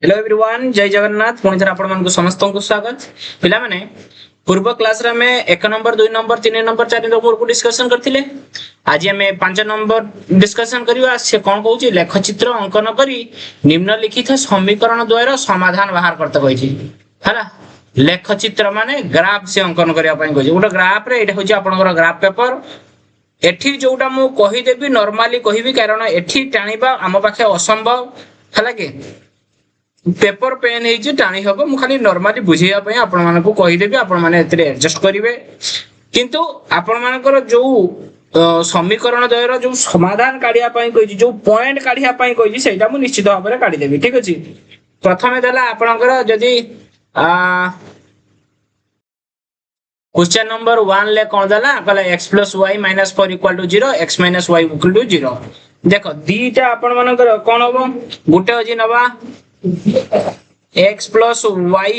Hello everyone जय जगन्नाथ पुणी थर आपण मानक समस्त को स्वागत पिला माने पूर्व क्लास रे में 1 नंबर 2 नंबर 3 नंबर 4 नंबर को डिस्कशन करथिले आज हमें 5 नंबर डिस्कशन करिवा से कोन कहूची लेख चित्र अंकन करी निम्नलिखित समीकरण द्वयर समाधान बाहर करते कहिची हला लेख चित्र माने ग्राफ से अंकन करिया पई कहिची उटा ग्राफ रे एटा होची आपनकर ग्राफ पेपर एठी जोटा मु कहि देबी नॉर्मली कहिबी कारण एठी टाणीबा आम पाखे असंभव हला के पेपर पेन हे टाणी हम मु खाली नॉर्मली बुझेया पई आपण मानको कहि देबी आपण माने एतरे एडजस्ट करिवे किंतु आपण मानकर जो समीकरण द्वयर जो समाधान काढिया पई कहिछि जो पॉइंट काढिया पई कहिछि सेटा मु निश्चित भाव रे काढी देबी ठीक अछि प्रथमे देला आपनकर जदी क्वेश्चन नंबर 1 ले कोन देला कहला x + y - 4 = 0 x - y = 0 देखो दीटा आपण मानकर कोन होबो गुटे अछि नबा x plus y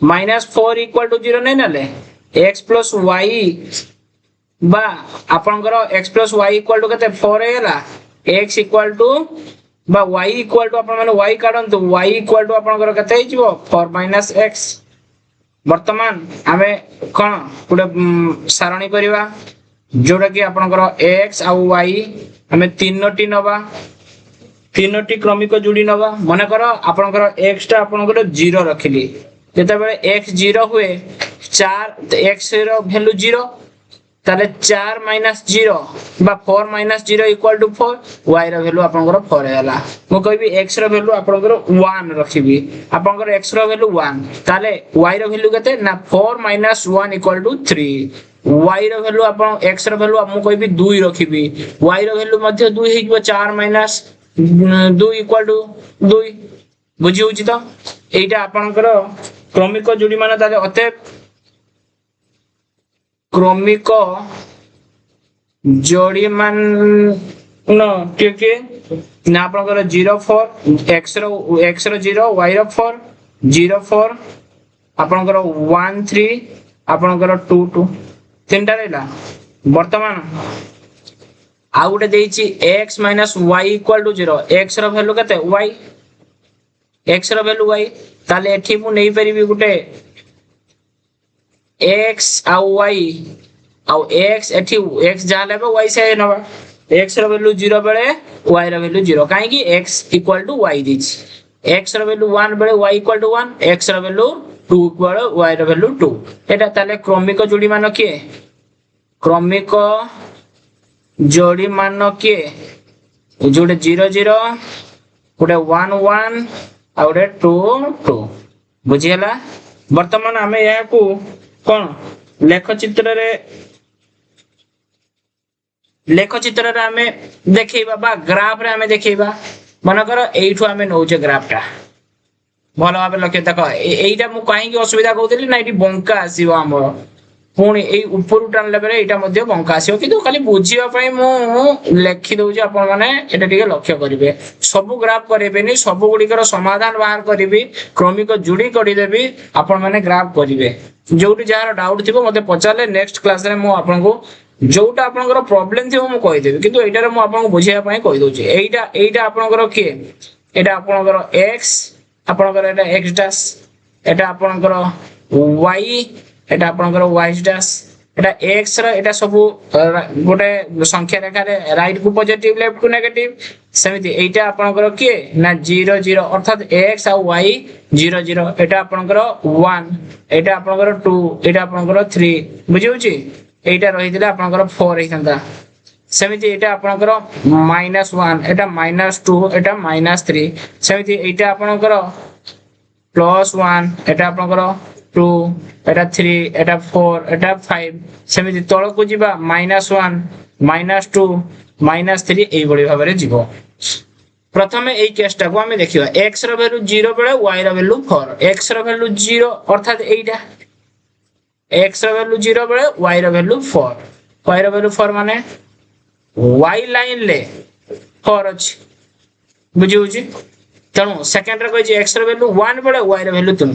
minus 4 equal to 0 नहीं नले x plus y बा आपनकर x plus y equal to कते 4 हैला x equal to बा y equal to आपन माने y काढन तो y equal to आपनकर कते हि जिवो 4 minus x वर्तमान हमें कोन पुडे सारणी करिवा जोडा कि आपनकर x आ y हमें तीनोटी नबा तीनोटी क्रमिक जोड़ी नबा मन कर आपनकर x टा आपनकर 0 रखिली जेते बेले x 0 हुए 4 x रो वैल्यू 0 ताले 4 - 0 बा 4 - 0 = 4 y रो वैल्यू आपनकर 4 हैला मु कहबी x रो वैल्यू आपनकर 1 रखिबी आपनकर x रो वैल्यू 1 ताले y रो वैल्यू कते ना 4 - 1 = 3 y रो वैल्यू आपन x रो वैल्यू मु कहबी 2 रखिबी y रो वैल्यू मध्ये 2 हेइबो 4 - 2 इक्वल टू 2 बुझी होची तो एटा आपनकर क्रमिक जोड़ी माने ताले अते क्रमिक जोड़ी मान न ठीक है ना आपनकर 04 x रो 0 y रो 4 04 आपनकर 13 आपनकर 22 तीनटा रहला वर्तमान आ गुटे देछि x - y = 0 x रो वैल्यू कते y x रो वैल्यू y ताले एठी मु नै परिबी गुटे x आ y आ x एठी x जा लेबे y से नबा x रो वैल्यू 0 बेले y रो वैल्यू 0 काहे कि x = y दिछि x रो वैल्यू 1 बेले y = 1 x रो वैल्यू 2 बेले y रो वैल्यू 2 एटा ताले क्रमिक जोड़ी मान के क्रमिक जोड़ी मान के जोड़े 0 0 गोटे 1 1 आ गोटे 2 2 बुझियला वर्तमान हमें यहा को कोन लेख चित्र रे हमें देखैबा बा ग्राफ रे हमें देखैबा मन कर एठू हमें नौचे ग्राफ टा भलो भाबे लक्ष्य देखो एइटा मु काहे कि असुविधा कहउतली ना एठी बंका आसीबो हमर पुणी ए ऊपर टान लेबे एटा मध्ये बंका आसीबो किंतु खाली बुझिबा पई मु लेखि दउजी आपण माने एटा ठीक लक्ष्य करिवे सब ग्राफ करिवेनी सब गुडीकर समाधान बाहर करिवे क्रमिक जोड़ी करि देबी आपण माने ग्राफ करिवे जोटी जार डाउट थिबो मते पचाले नेक्स्ट क्लास रे मु आपण को जोटा आपनकर प्रॉब्लम थिबो मु कहि देबी किंतु एटा रे मु आपण को बुझिया पई कहि दउची एटा आपनकर के एटा आपनकर x आपनकर एटा x डैश एटा आपनकर y एटा आपनकर y डैश एटा x रा एटा सब गोटे संख्या रेखा रे राइट को पॉजिटिव लेफ्ट को नेगेटिव समिति एटा आपनकर के ना 0 0 अर्थात x आ y 0 0 एटा आपनकर 1 एटा आपनकर 2 एटा आपनकर 3 बुझी होची एटा रहि दिला आपनकर 4 हेतंदा समिति एटा आपनकर -1 एटा -2 एटा -3 समिति एटा आपनकर +1 एटा आपनकर 2 एटा 3 एटा 4 एटा 5 समिति तळ को जिबा -1 -2 -3 एई बडी भाबरे जिवो प्रथमे एई केसटा को हमें देखिबा x रो वैल्यू 0 बेले y रो वैल्यू 4 x रो वैल्यू 0 अर्थात एइटा x रो वैल्यू 0 बेले y रो वैल्यू 4 y रो वैल्यू 4 माने y लाइन ले 4 अछि बुझी होची तणु सेकंड रे कहै x रो वैल्यू 1 बेले y रो वैल्यू 3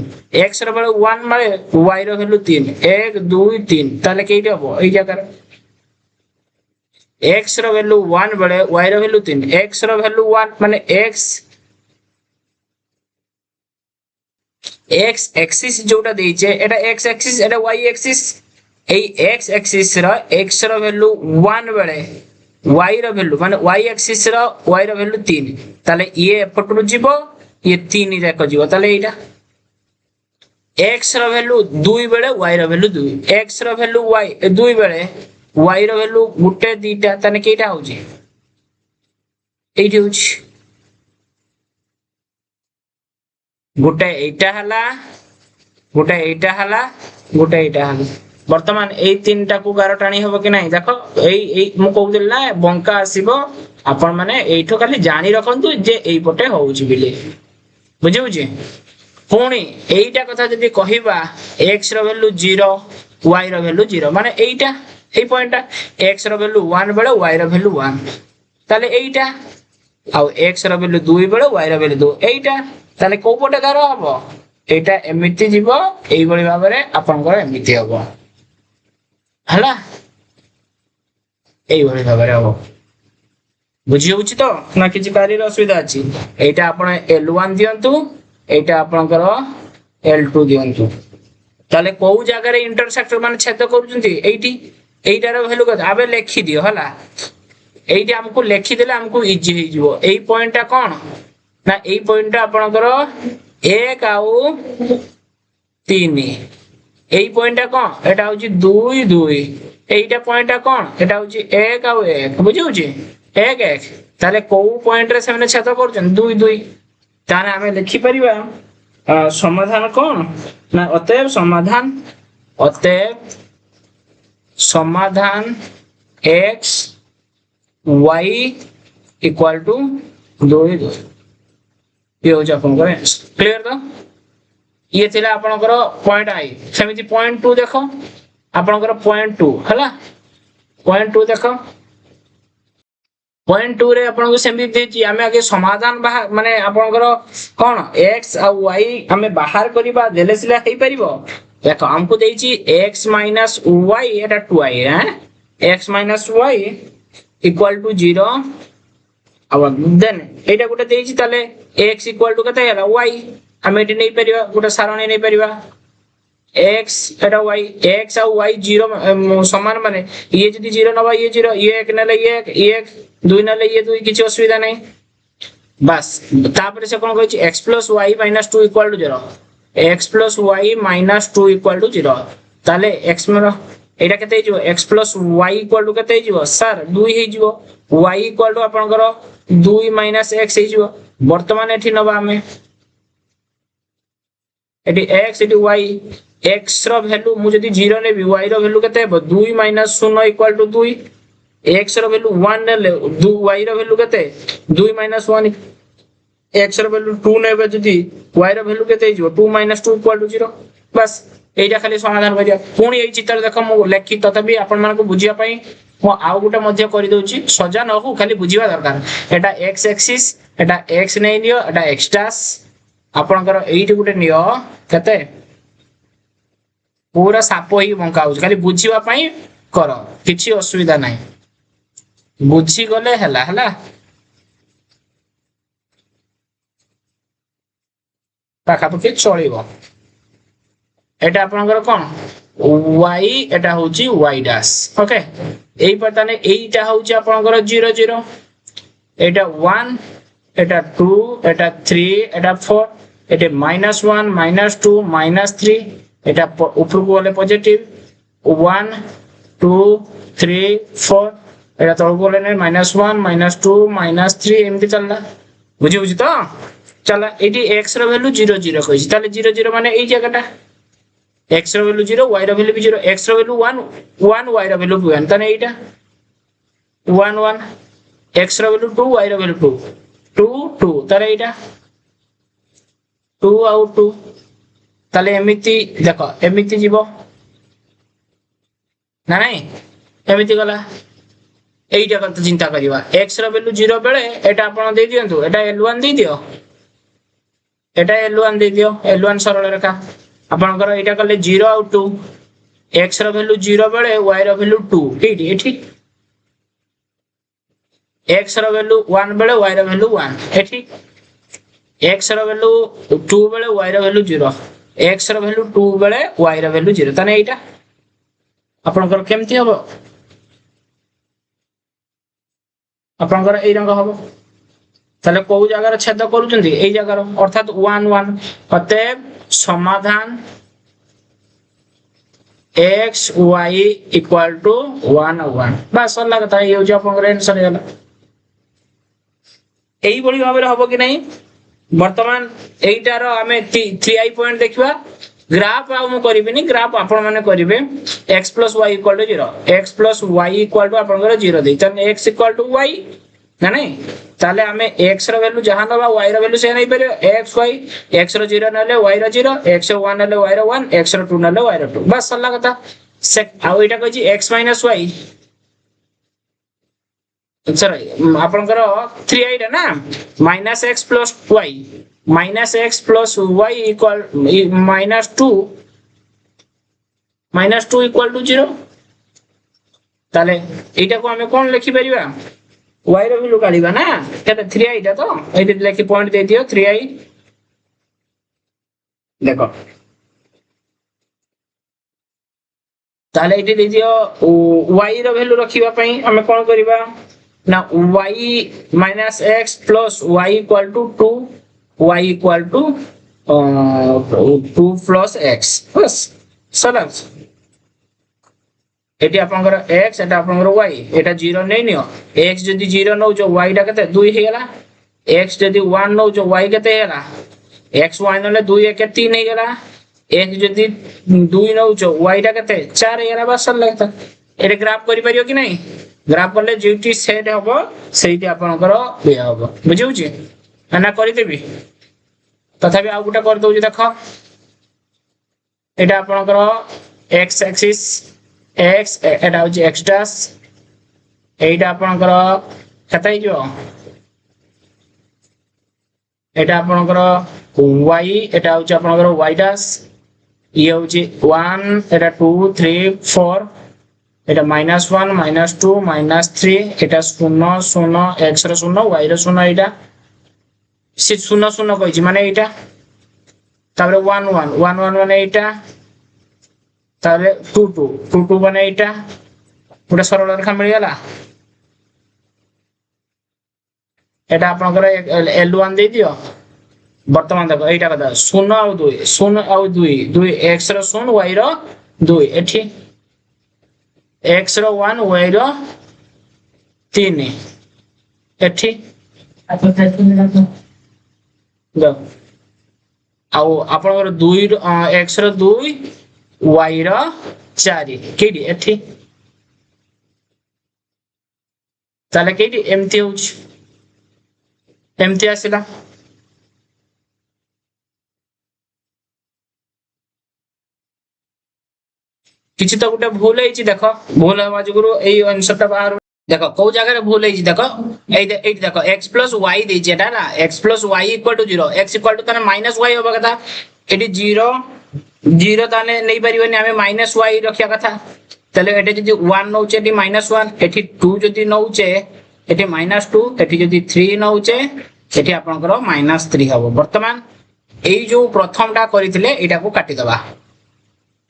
x रो वैल्यू 1 माने y रो वैल्यू 3 1 2 3 ताले केइटे हबो एई जगह x रो वैल्यू 1 बेले y रो वैल्यू 3 x रो वैल्यू 1 माने x एक्स एक्सिस जोटा देइचे एटा x axis iota y axis एई एक्स एक्सिस रो एक्स रो वैल्यू 1 बेले वाई रो वैल्यू माने वाई एक्सिस रो वाई रो वैल्यू 3 ताले ये एपटु जीवो ये 3 जाक जीवो ताले एटा एक्स रो वैल्यू 2 बेले वाई रो वैल्यू 2 एक्स रो वैल्यू वाई 2 बेले वाई रो वैल्यू गुटे दीटा ताने केटा होची एठी होची गोटे एटा हला गोटे एटा हला गोटे एटा हला वर्तमान ए तीनटा को गार टाणी हबो कि नाही देखो एई मु कहउदिल ना बंका आसीबो आपण माने एठो खाली जानि रखंतु जे एई पटे होउची बिले बुझे बुझे पुणी एटा कथा जदी कहिबा x रो वैल्यू 0 y रो वैल्यू 0 माने एटा एई पॉइंट x रो वैल्यू 1 बेले y रो वैल्यू 1 ताले एटा आ x रो वैल्यू 2 बेले y रो वैल्यू 2 एटा ताले को पटे गार हबो एटा एमिति जीवो एई बळी भाबरे आपनकर एमिति हबो हला एई बळी भाबरे हबो बुझी होउची तो ना किछि कारी असुविधा अछि एटा आपण L1 दियंतु एटा आपनकर L2 दियंतु ताले को जगह रे इंटरसेक्टर माने छेद करूचंती एइटी एइटार वैल्यू कत आबे लेखि दियो हला एइटी हमकु लेखि देले हमकु इजी हे जिवो एई पॉइंटटा कोन ना एई पॉइंट आपनकर 1 आउ 3 एई पॉइंटटा कोन एटा होची 2 2 एइटा पॉइंटटा कोन एटा होची 1 आउ 1 बुझिउची 1 1 ताले को पॉइंट रे सेमने छेद करछन 2 2 ताने हमें लिखि परिबा समाधान कोन ना अतएव समाधान x y इक्वल टू 2 2 ये हो जा अपन करे क्लियर तो ये थिला आपनकर पॉइंट आई सेमिति पॉइंट 2 देखो आपनकर पॉइंट 2 हला पॉइंट 2 देखो पॉइंट 2 रे आपन को सेमिति देची हमें आगे समाधान माने आपनकर कोन x आ y हमें बाहर करिबा देले सिला हेई परिबो देखो हमको देची x y एटा 2y है x y इक्वल टू 0 अब देन एटा गुटे देची ताले x इक्वल टू कते हला y हम एटी नै परिबा गुटे सारणी नै परिबा x एटा y x और y 0 समान माने ये जदी 0 नबा ये 0 ये 1 नले ये 1 2 नले ये 2 किछि असुविधा नै बस तापर से कोन कहछि x + y - 2 = 0 x + y - 2 = 0 ताले x मेरो एटा कते हिजो x + y = कते हिजो सर 2 हिजो y = आपनकर 2 - x हिजो वर्तमान एठी नबा हमें eighty x eighty y x रो वैल्यू मु जदी 0 ने y रो वैल्यू कते हेबो 2 - 0 = 2 x रो वैल्यू 1 ने 2 y रो वैल्यू कते 2 - 1 x रो वैल्यू 2 नेबे जदी y रो वैल्यू कते हिजो 2 - 2 = 0 बस एटा खाली समाधान करिया पुणी एई चित्र देखो मु लेखि तथापि आपन मान को बुझिया पई मु आउ गुटा मध्य करि दोछि सजा न हो खाली बुझिबा दरकार एटा x एक्सिस एटा x नै लियो एटा x डास आपनकर एइटी गुटे नियो कते पूरा सापो ही बंका हो खाली बुझिबा पई करो किछि असुविधा नै बुझी गले हला हला पाखा पके चलिबो एटा आपनकर कोन y एटा होची y डैश ओके एई पता नै एइटा होची आपनकर 0 0 एटा 1 एटा 2 एटा 3 एटा 4 एटा -1 -2 -3 एटा ऊपर को वाले पॉजिटिव 1 2 3 4 एटा तळ को वाले -1 -2 -3 एमति चलला बुझी बुझी तो चला एटी x रो वैल्यू 0 0 कहिस ताले 0 0 माने एई जगहटा x रो वैल्यू 0 y रो वैल्यू भी 0 x रो वैल्यू 1 1 y रो वैल्यू 1 तने एटा 1 1 x रो वैल्यू 2 y रो वैल्यू 2 2 2 तरे एटा 2 आउट 2 ताले एमिति देखो एमिति जीवो ना नहीं एमिति गला एइटा कत चिंता करिवा x रो वैल्यू 0 बेले एटा आपण दे दियंतु एटा L1 दे दियो एटा L1 दे दियो L1 सरल रेखा आपनकर एटा कले 0 आउ 2 x रो वैल्यू 0 बेले y रो वैल्यू 2 एठी एठी x रो वैल्यू 1 बेले y रो वैल्यू 1 एठी x रो वैल्यू 2 बेले y रो वैल्यू 0 x ର वैल्यू 2 बेले y ର वैल्यू 0 तने एटा आपनकर केमती हबो आपनकर एई रंग हबो ताले को जगह छेद करूचंदी एई जगह अर्थात 1 1 अतएव समाधान x y इक्वल टू 1 1 बस सरला कथा ये हो आपनकर आंसर होला एई बडी भाबरे हबो कि नहीं वर्तमान एइटार आमे 3i पॉइंट देखिबा ग्राफ आ मु करिबिनी ग्राफ आपण माने करिवे x + y = 0 x + y = आपनकर 0 दे तन x = y ना नहीं ताले आमे x रो वैल्यू जहां नबा y रो वैल्यू से नहीं परियो x y x रो 0 नले y रो 0 x रो 1 नले y रो 1 x रो 2 नले y रो 2 बस सरला कथा से आ एटा कहजी x - y सर आपनकर 3i टा ना -x + y -x + y equal -2 equal to 0 ताले एटा को हमें कोन लिखि परिबा y रो वैल्यू काढिबा ना केते 3i टा तो एते लिखि पॉइंट दे दियो 3i देखो ताले एते दे दियो y रो वैल्यू रखिबा पई हमें कोन करिबा ना y - x + y = 2 y = 2 + x बस सरल एटी आपनकर x एटा आपनकर y एटा 0 नै नियो x जदी 0 नौ जो y टा केते 2 हे गेला x जदी 1 नौ जो y केते हेला x y नले 2 1 3 हे गेला x जदी 2 नौ जो y टा केते 4 हे गेला बस सरल कथा एटे ग्राफ करि परियो कि नहीं ग्राफ करले जेटी सेट हबो सेठी आपनकर बे हबो बुझिउ छी ना करि देबी तथापि आ गुटा कर दउ छी देखो एटा आपनकर x एक्सिस x एटा हो x डैश एटा आपनकर कतै जो एटा आपनकर y एटा हो आपनकर y डैश ये हो 1 एटा 2 3 4 एटा -1 -2 -3 एटा 0 0 x रो 0 y रो 0 एटा से 0 0 कहछि माने एटा तारे 1 1 1 1 माने एटा तारे 2 2 2 2 माने एटा पुरा सरल रेखा मिल गेला एटा आपनकर L1 दे दियो वर्तमान देखो एटा कथा 0 और 2 0 और 2 2 x रो 0 y रो 2 एठी x रो 1 y रो 3 एठी दो आउ आपनकर 2 x रो 2 y रो 4 केडी एठी ताले केडी एमटी होछ एमटी आसिला किछि तो गुटे भूल हेछि देखो भूल हवा जगुरु एई आंसर ता बाहर देखो को जगह रे भूल हेछि देखो एई देखो x + y दे जेटा ना x + y = 0 x = तने -y होबा कथा एटी 0 0 ताने नै परिबनी हमें -y रखिया कथा तले एटे जदी 1 नौचे एटी -1 एटी 2 जदी नौचे एटी -2 एटी जदी 3 नौचे एटी आपनकर -3 हबो वर्तमान एई जो प्रथमटा करिथिले एटा को काटि दबा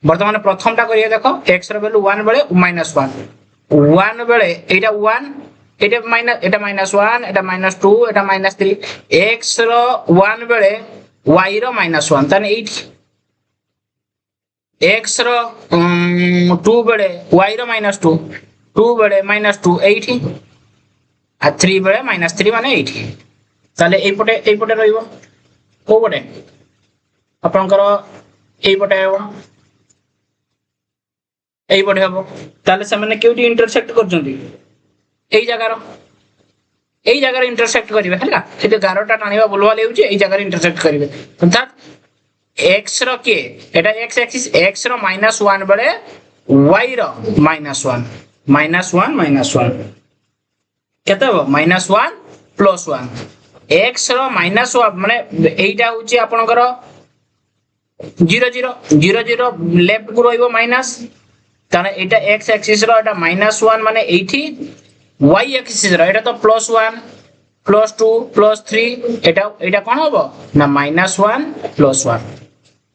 वर्तमान प्रथमटा करिया देखो x रो वैल्यू 1 बेले -1 1 बेले एटा 1 एटा -1 एटा -2 एटा -3 x रो 1 बेले y रो -1 तने 8 x रो 2 बेले y रो -2 2 बेले -2 8 आ 3 बेले -3 माने 8 ताले एई पटे रहइबो को पटे आपनकर एई पटे आबो एई पटे हबो ताले से माने केउटी इंटरसेक्ट करजंती एई जगह इंटरसेक्ट करिवे हला एते 11टा टाणीबा बोलवा लेउची एई जगह इंटरसेक्ट करिवे अर्थात x रो के एटा x एक्सिस x रो -1 बेले y रो -1 -1 केते हो -1 + 1 x रो -1 माने एइटा होची आपनकर 0 0 0 0 लेफ्ट को रहइबो माइनस ताने एटा x एक्सिस रो एटा -1 माने 80 y एक्सिस रो एटा तो +1 +2 +3 एटा कोन होबो ना -1 + 1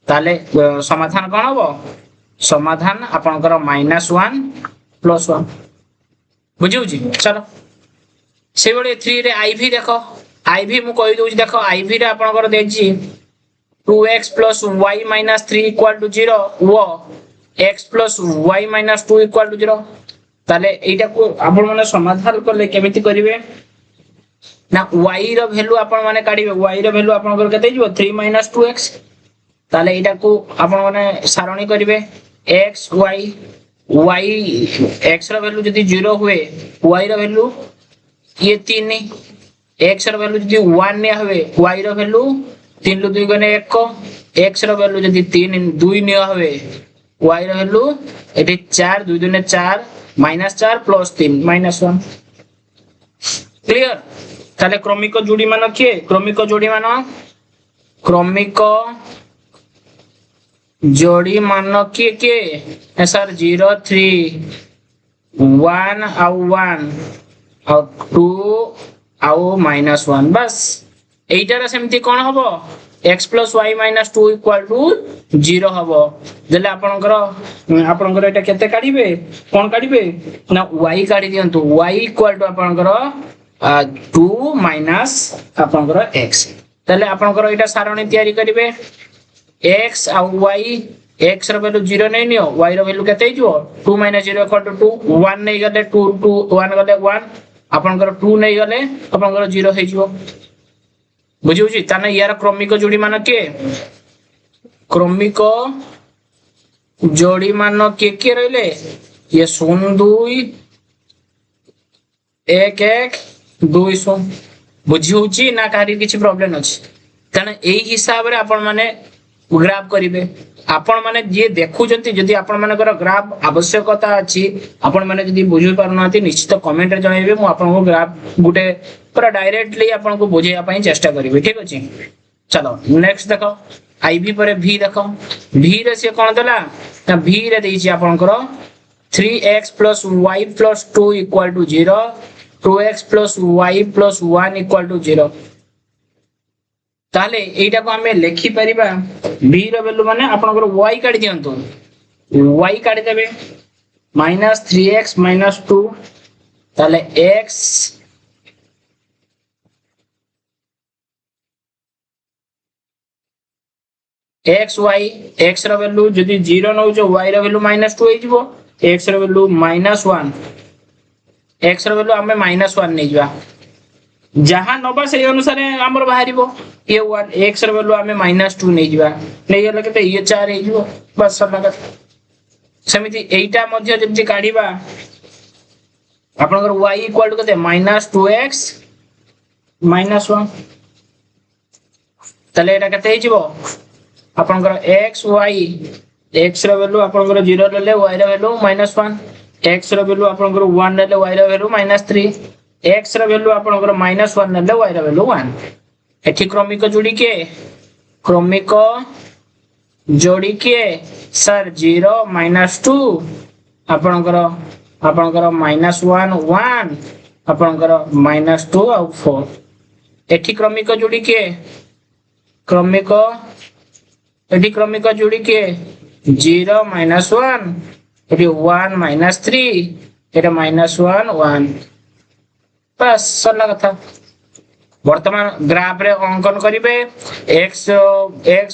ताले समाधान कौन हबो समाधान आपनकर -1 + 1 बुझिउची चलो से बडे 3 रे आईवी देखो आईवी मु कहि दउची देखो आईवी रे आपनकर देची 2x + y - 3 = 0 वो x + y - 2 = 0 ताले एटा को आपण माने समाधान करले केमिति करिवे ना y रो वैल्यू आपण माने काढिबे y रो वैल्यू आपनकर केते जिवो 3 - 2x ताले एटा को आपण माने सारणी करिवे x y y x रो वैल्यू जदी 0 हुए y रो वैल्यू ये 3 x रो वैल्यू जदी 1 ने हवे y रो वैल्यू 3 लो 2 गने 1 x रो वैल्यू जदी 3 2 ने हवे y रो वैल्यू एटी 4 2 2 4 -4 + 3 -1 क्लियर ताले क्रमिक जोड़ी मान किए क्रमिक जोड़ी मान किए किए सर 0 3 1 आउ 1 आउ 2 आउ -1 बस एटार सेमती कोन हबो x + y - 2 = 0 हबो जले आपनकर एटा केते काढिबे कोन काढिबे ना y काढि दियंतु y = आपनकर 2 माइनस आपनकर x तले आपनकर एटा सारणी तयारी करिवे x आ y x रो वैल्यू 0 नै नियो y रो वैल्यू केते हिजो 2 - 0 = 2 1 नै गले 2 2 1 गले 1 आपनकर 2 नै गले आपनकर 0 हिजो बुझिउची ताने यार क्रमिक जोड़ी मान के क्रमिक जोड़ी मान के रहले ये 0 2 1 1 2 0 बुझिउची ना कारी किछि प्रॉब्लम अछि ताने एही हिसाब रे आपण माने ग्राफ करिवे आपण माने जे देखु जंती जदी आपण मानकर ग्राफ आवश्यकता अछि आपण माने जदी बुझि पारनाती निश्चित कमेंट रे जणाइबे मु आपण को ग्राफ गुटे पूरा डायरेक्टली आपण को बुझिया पई चेष्टा करिवे ठीक अछि चलो नेक्स्ट देखो आईवी पर v देखो v रे से कोन देला त v रे देछि आपण को 3x + y + 2 = 0 2x + y + 1 = 0 ताले एटा को हमें लिखि परिबा v रो वैल्यू माने आपनकर y काढि दियंतु y काढि देबे -3x - 2 ताले x y x रो वैल्यू जदी 0 न हो जो y रो वैल्यू -2 हे जिवो x रो वैल्यू -1 x रो वैल्यू हमें -1 नै जिवा जहां नबा से अनुसार हमर बाहरिबो ये 1 x रो वैल्यू हमें -2 नै जिवा नै गेले केते ये 4 हे जिवो बस सला समिति एटा मध्ये जेमति काढिबा आपनकर y = केते -2x -1 तले एटा केते हे जिवो आपनकर x y x रो वैल्यू आपनकर 0 लेले y रो वैल्यू -1 x रो वैल्यू आपनकर 1 लेले y रो वैल्यू -3 x रो वैल्यू आपनकर -1 लेले y रो वैल्यू 1 एठी क्रमिक जोड़ी के सर 0 -2 आपनकर -1 1 आपनकर -2 और 4 एठी क्रमिक जोड़ी के एठी क्रमिक जोड़ी के 0 -1 एठी 1 -3 एटा -1 1 बस सरला कथा वर्तमान ग्राफ रे अंकन करिवे x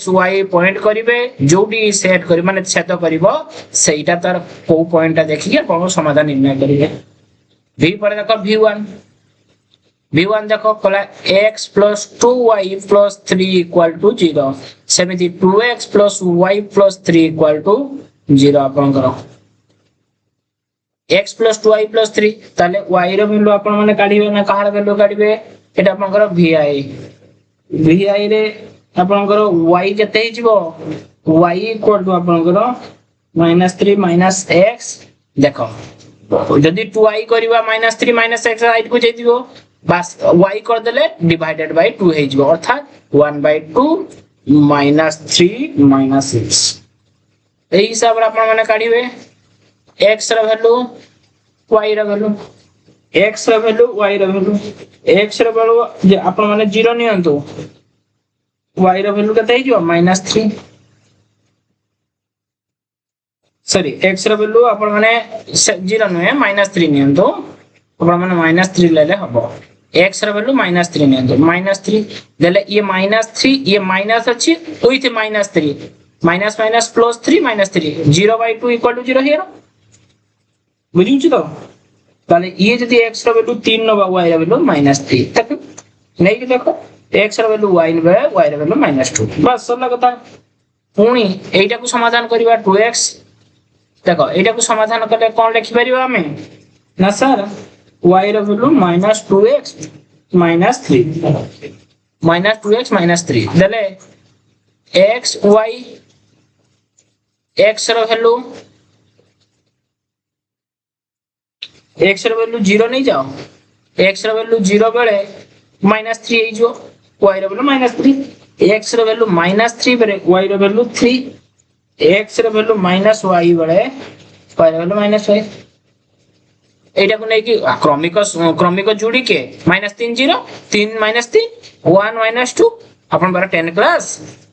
y पॉइंट करिवे जोडी सेट करि माने छेद करिवो सेटा तार को पॉइंटटा देखि के कोन समाधान निर्णय करिवे v पर देखो v1 देखो कला x + 2y + 3 = 0 सेमिति 2x + y + 3 = 0 आपन करो x + 2y + 3 ताले y रो वैल्यू आपन माने काढिबे ना कहार वैल्यू काढिबे एटा आपन करो vi रे आपन करो y केते हि जिवो y = आपन करो -3 - x देखो जदी 2y करबा -3 - x राइट को जेदिवो बस y कर देले डिवाइडेड बाय 2 हे जिवो अर्थात 1/2 -3 - 6 एही हिसाब रे आपन माने काढिबे x रो वैल्यू y रो वैल्यू x रो वैल्यू y रो वैल्यू x रो वैल्यू जे आपन माने 0 नियंतु y रो वैल्यू केते हिजो -3 सॉरी x ର वैल्यू आपण माने 0 नुहे -3 नियंतो आपण माने -3 लेले हबो x ର वैल्यू -3 नियंतो -3 देले ये -3 ये माइनस अछि with -3 minus minus plus 3 -3 0/2 = 0 here बुझिउ छी तो ताले ये जदी x ର वैल्यू 3 नबा y ର वैल्यू -3 तक नै कि देखो x ର वैल्यू y नबा y ର वैल्यू -2 बस सरला कथा पुणी एटा को समाधान करिवा 2x देखो एटा को समाधान करले कोन लिखि परिबा हमें ना सर y ର वैल्यू -2x -3 -2x -3 देले x y x ର वैल्यू x ର वैल्यू 0 नहीं जाओ x ର वैल्यू 0 बेले -3 हे जो y ର वैल्यू -3 x ର वैल्यू -3 बेले y ର वैल्यू 3 x ର वैल्यू -y बेले y ର वैल्यू -y एटा को नै कि क्रमिक जोड़ी के -3 0 3 -3 1 -2 अपन बार 10 क्लास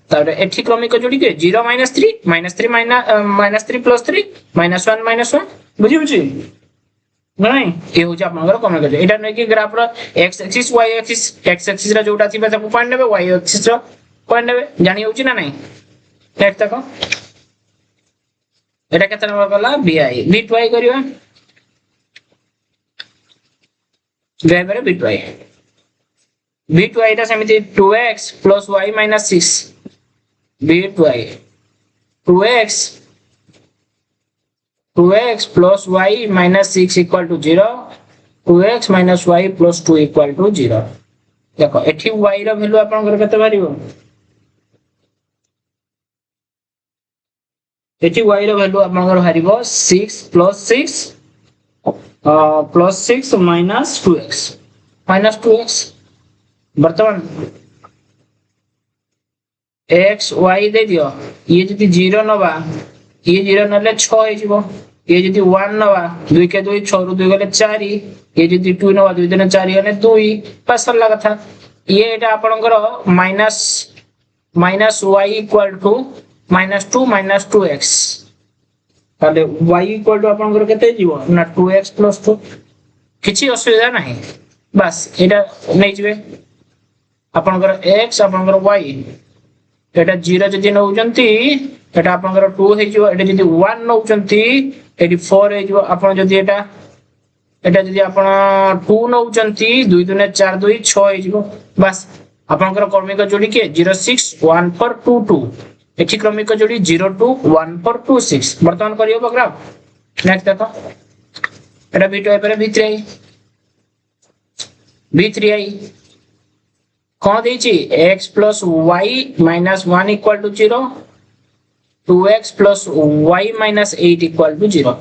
तारे एठी क्रमिक जोड़ी के 0 -3 -3 प्लस 3 -1 -1 बुझी बुझी नहीं ए हो जा आपनकर क्रमिक जोड़ी एटा नै कि ग्राफ रो x एक्सिस y एक्सिस रा जोटा थिबा ताको पॉइंट नेबे y एक्सिस रो पॉइंट नेबे जानि होची ना नहीं देख तको एटा केते नंबर गला bi b2y करिवा weber b2y b2y एटा समिति 2x + y - 6 b2y 2x + y - 6 = 0 2x - y + 2 = 0 देखो एठी y रो वैल्यू आपन कर केते बारिबो एठी y रो वैल्यू आपन कर हारिबो 6 + 6 +6 - 2x वर्तमान x y दे दियो ये जदी 0 नबा ये 0 नले 6 हे जिवो ये जदी 1 नबा 2 के 2 6 रु 2 गले 4 ये जदी 2 नबा 2 दिन 4 गले 2 बस सरला कथा ये एटा आपनकर माइनस y = -2 - 2x ताले y = आपनकर केते जिवो ना 2x + 2 किछि असुविधा नाही बस एटा नै जिवे आपनकर x आपनकर y एटा 0 जदी नउजंती एटा आपनकर 2 हे जिवो एटा जदी 1 नउजंती एटी 4 हे जिवो आपन जदी एटा जदी आपन 2 नउजंती 2 दुने 4 2 6 हे जिवो बस आपनकर क्रमिक जोड़ी के 0 6 1 4 2 2 एठी क्रमिक जोड़ी 0 2 1 4 2 6 वर्तमान करियो ग्राफ नेक्स्ट देखो एटा b2 पर b3i कौन देछि x + y - 1 = 0 2x + y - 8 = 0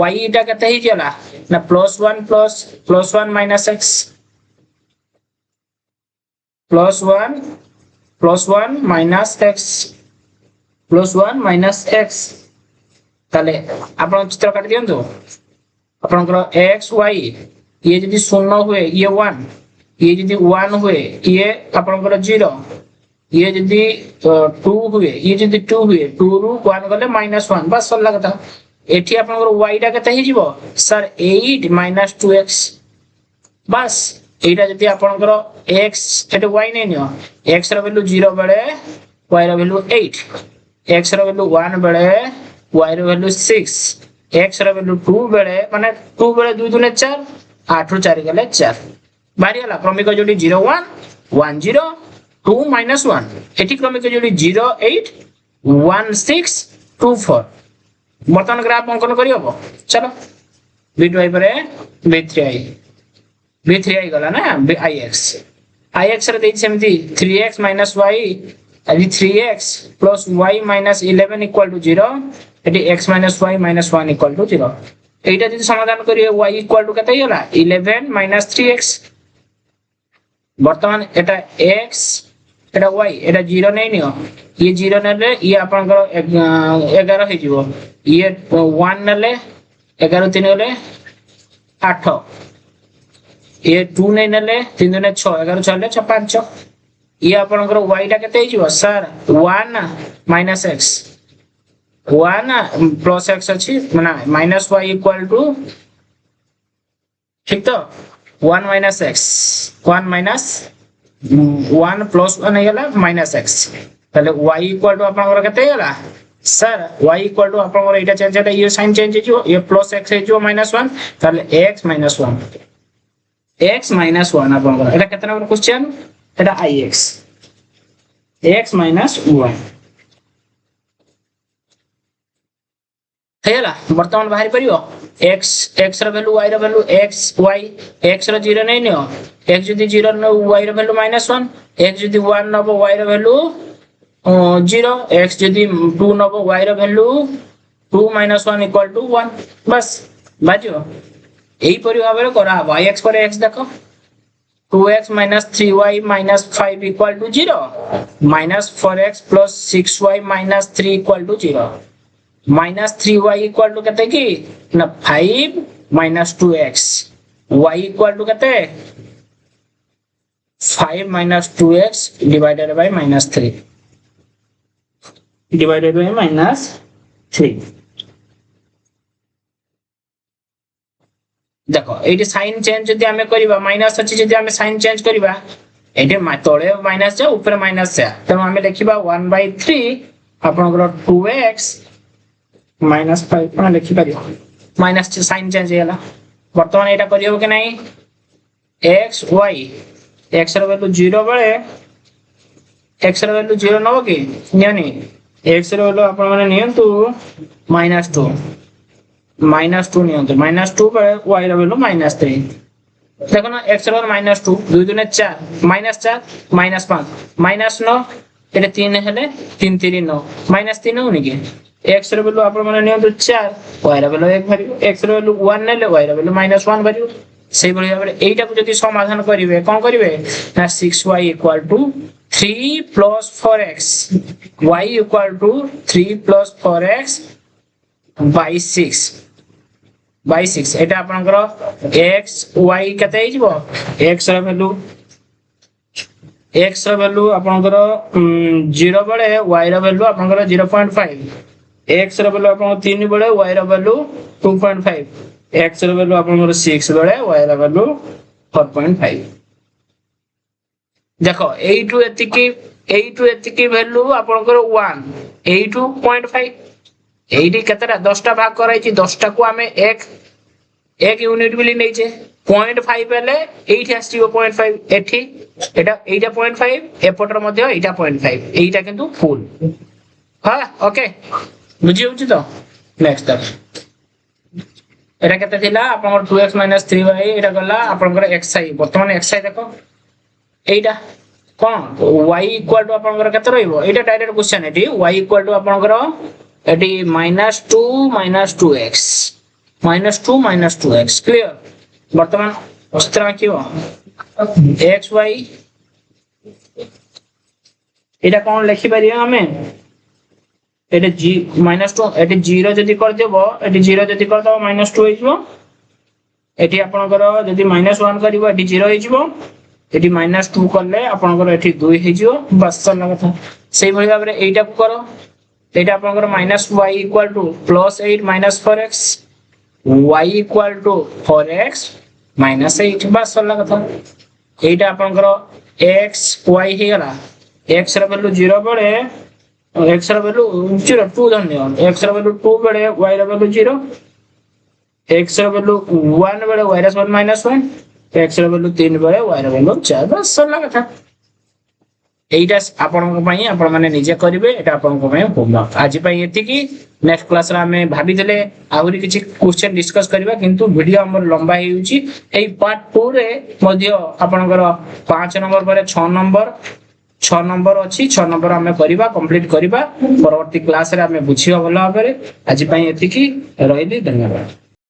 y टा कते हि जाला ना +1 + x +1 - x +1 - x ताले आपण चित्र काट दियंतो आपनकर x y ये जदी 0 हुए ये 1 ये जदी 1 हुए ये आपनकर 0 ये जदी 2 हुए ये जदी 2 हुए 2 रु 1 गले -1 बस सरला कथा एठी आपनकर y टा केते हि जिवो सर 8 - 2x बस एटा जदी आपनकर x एटा y नै नियो x रो वैल्यू 0 बेले y रो वैल्यू 8 x रो वैल्यू 1 बेले y रो वैल्यू 6 x रो वैल्यू 2 बेले माने 2 बेले 2 दुने 4 8 रु 4 गले 4 बारी हला क्रमिक जोड़ी 0 1 1 0 2 -1 एठी क्रमिक जोड़ी 0 8 1 6 2 4 वर्तमान ग्राफ अंकन करी हबो चलो b2i पर b3i गला ना ix रे देइ सेमती 3x - y अभी 3x + y - 11 = 0 एठी x - y - 1 = 0 एटा जदी समाधान करिए y = केते होला 11 - 3x वर्तमान एटा x एटा y एटा 0 नै नियो ये 0 नले ये आपनकर 11 हे जिवो ये 1 नले 11 3 गले 8 ये 2 नै नले 3 दुने 6 11 6 ले 6 5 ये आपनकर y टा केते हे जिवो सर 1 - x 1 प्लस x अच्छी माना माइनस y इक्वल टू ठीक तो 1 माइनस x 1 माइनस 1 प्लस 1 हेला माइनस x ताले y इक्वल टू आपन केते हेला सर y इक्वल टू आपन एटा चेंज हेला ये साइन चेंज हो ये प्लस x है जो माइनस 1 ताले x माइनस 1 आपन एटा केते नंबर क्वेश्चन एटा ix x माइनस 1 हेला वर्तमान बाहर परियो x रो वैल्यू y रो वैल्यू x रो 0 नै नियो x जदी 0 न y रो वैल्यू -1 x जदी 1 नबो y रो वैल्यू 0 x जदी 2 नबो y रो वैल्यू 2 -1 = 1 बस बाजो एई परि भाबरे करा हबो x पर x देखो 2x - 3y - 5 = 0 -4x + 6y - 3 = 0 -3y equal to कहते कि ना 5 - 2x y इक्वल टू कहते 5 - 2x divided by -3 divided by -3 देखो एटी साइन चेंज जदी हमें करिबा माइनस अछि जदी हमें साइन चेंज करिबा एटी तळे माइनस जा ऊपर माइनस जा त हमें लिखिबा 1/3 आपनकर 2x -5 पण लिखि परियो माइनस से साइन चेंज हैला वर्तमान एटा करियो कि नहीं x y x रो वैल्यू 0 बेले x रो वैल्यू 0 नबो कि नियनी x रो वैल्यू आपण माने नियंतु -2 नियंतु -2 बेले y रो वैल्यू -3 देखो ना x रो -2 2 2 4 -4 -5 -9 एटे 3 हेले 3 3 9 -3 होनी के x रो वैल्यू आपण माने नियंतु 4 y रो वैल्यू 1 भरियो x रो वैल्यू 1 नेले y रो वैल्यू -1 भरियो सेही बळी भाबरे एटा को जदी समाधान करिवे कोन करिवे ना 6y = 3 + 4x y = 3 + 4x by 6 एटा आपनकर x y कते हिजबो x रो वैल्यू आपनकर 0 बेले y रो वैल्यू आपनकर 0.5 x रो वैल्यू आपन 3 बेले y रो वैल्यू 2.5 x रो वैल्यू आपन 6 बेले y रो वैल्यू 4.5 देखो a2 एतिकी वैल्यू आपन 1 a2 0.5 एडी केतरा 10 टा भाग कराई छी 10 टा को हमें एक यूनिट बिली नै छे 0.5 बेले एठी आसीबो 0.5 एठी एटा 0.5 एपटर मध्ये एटा 0.5 एटा किंतु फुल हां ओके बुझी होची तो नेक्स्ट स्टेप एटा केते थिला आपन 2x - 3y एटा गला आपन xi वर्तमान xi देखो एटा कोन y इक्वल टू आपन केते रहइबो एटा डायरेक्ट क्वेश्चन एटी y इक्वल टू आपन एटी -2 - 2x -2 - 2x क्लियर वर्तमान अस्त्र कियो xy एटा कोन लिखि परियो हमें एटे g -2 एटे 0 जदी कर देबो एटे 0 जदी कर दबो -2 हिजबो एटी आपनकर जदी -1 करिवो एटी 0 हिजबो एटी -2 करले आपनकर एटी 2 हिजबो बस सरला कथा सेही भली भाबरे एटा को करो एटा आपनकर -y = +8 - 4x y = 4x - 8 बस सरला कथा एटा आपनकर x y हे गला x रो वैल्यू 0 बेले x रो वैल्यू 0 2 धन्य x रो वैल्यू 2 बेले y रो वैल्यू 0 x रो वैल्यू 1 बेले y रो -1 x रो वैल्यू 3 बेले y रो वैल्यू 4 बस सरला कथा एटा आपन को पई आपन माने निजे करिवे एटा आपन को पई होमवर्क आज पई एति की नेक्स्ट क्लास रा हमें भाबी देले आउरी किछि क्वेश्चन डिस्कस करबा किंतु वीडियो हमर लंबा हेउची एई पार्ट 2 रे मध्य आपनकर 5 नंबर पर 6 नंबर अछि 6 नंबर हमें करबा कंप्लीट करबा परवर्ती क्लास रे हमें बुझियो भलो भाबरे आज पई एति की रहिली धन्यवाद।